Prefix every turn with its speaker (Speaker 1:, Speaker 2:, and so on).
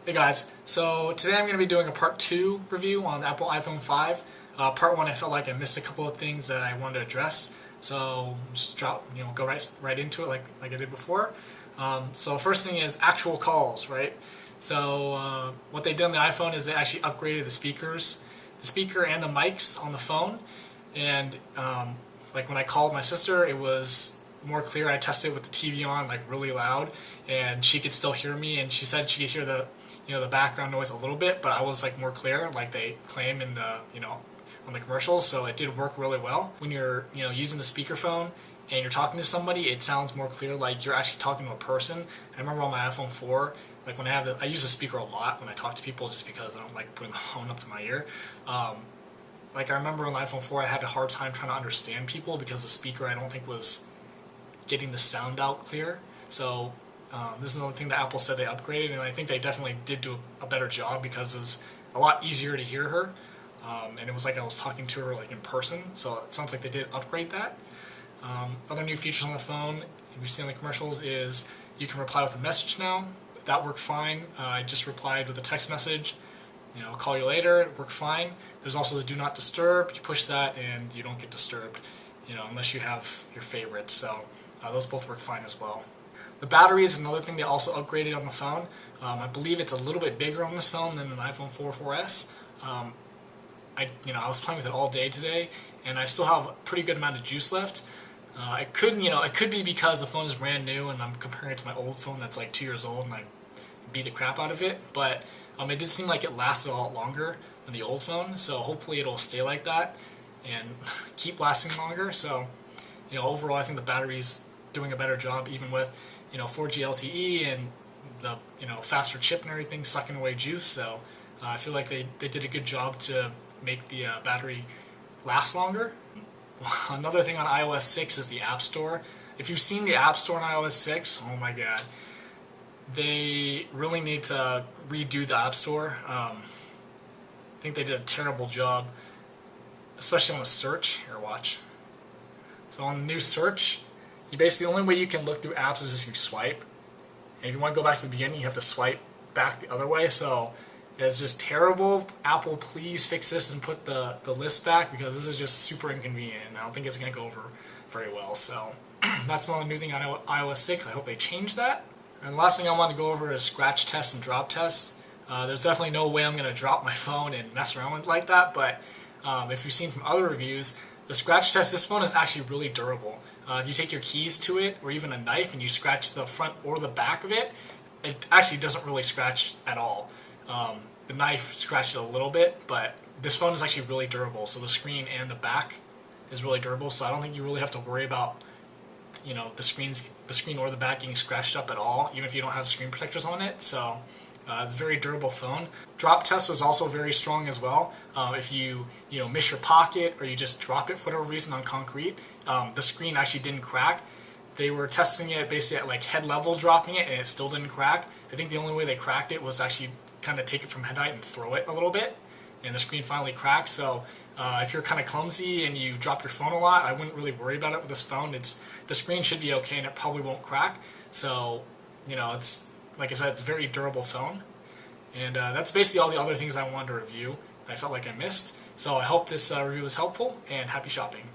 Speaker 1: Hey guys, so today I'm going to be doing a part 2 review on the Apple iPhone 5. Part 1 I felt like I missed a couple of things that I wanted to address, so just go right into it like I did before. So first thing is actual calls, right? So what they did on the iPhone is they actually upgraded the speaker and the mics on the phone, and like when I called my sister, it was more clear. I tested it with the TV on like really loud, and she could still hear me, and she said she could hear the the background noise a little bit, but I was like more clear, like they claim in the on the commercials. So it did work really well. When you're using the speakerphone and you're talking to somebody, it sounds more clear, like you're actually talking to a person. I remember on my iPhone 4, like when I use the speaker a lot when I talk to people, just because I don't like putting the phone up to my ear. Like I remember on the iPhone 4, I had a hard time trying to understand people because the speaker I don't think was getting the sound out clear. So this is another thing that Apple said they upgraded, and I think they definitely did do a better job because it was a lot easier to hear her, and it was like I was talking to her like in person. So it sounds like they did upgrade that. Other new features on the phone we've seen in the commercials is you can reply with a message now. That worked fine. I just replied with a text message. I'll call you later. It worked fine. There's also the do not disturb. You push that and you don't get disturbed, unless you have your favorites. So those both work fine as well. The battery is another thing they also upgraded on the phone. I believe it's a little bit bigger on this phone than an iPhone 4 4S. I was playing with it all day today, and I still have a pretty good amount of juice left. It could be because the phone is brand new and I'm comparing it to my old phone that's like 2 years old and I beat the crap out of it. But it did seem like it lasted a lot longer than the old phone, so hopefully it'll stay like that and keep lasting longer. So overall, I think the battery's doing a better job, even with 4G LTE and the faster chip and everything sucking away juice. So I feel like they did a good job to make the battery last longer. Another thing on iOS 6 is the App Store. If you've seen the App Store on iOS 6, oh my god, they really need to redo the App Store. I think they did a terrible job, especially on the search. Here, watch. So on the new search, the only way you can look through apps is if you swipe. And if you want to go back to the beginning, you have to swipe back the other way. So it's just terrible. Apple, please fix this and put the list back, because this is just super inconvenient, and I don't think it's going to go over very well. So that's another new thing on iOS 6. I hope they change that. And the last thing I want to go over is scratch tests and drop tests. There's definitely no way I'm going to drop my phone and mess around with it like that, but if you've seen from other reviews, the scratch test, this phone is actually really durable. If you take your keys to it, or even a knife, and you scratch the front or the back of it, it actually doesn't really scratch at all. The knife scratched it a little bit, but this phone is actually really durable. So the screen and the back is really durable. So I don't think you really have to worry about the screen or the back getting scratched up at all, even if you don't have screen protectors on it. So it's a very durable phone. Drop test was also very strong as well. If you miss your pocket, or you just drop it for whatever reason on concrete, the screen actually didn't crack. They were testing it basically at like head level, dropping it, and it still didn't crack. I think the only way they cracked it was actually kind of take it from head height and throw it a little bit, and the screen finally cracked. So if you're kind of clumsy and you drop your phone a lot, I wouldn't really worry about it with this phone. The screen should be okay, and it probably won't crack. So it's, like I said, it's a very durable phone. And that's basically all the other things I wanted to review that I felt like I missed. So I hope this review was helpful, and happy shopping.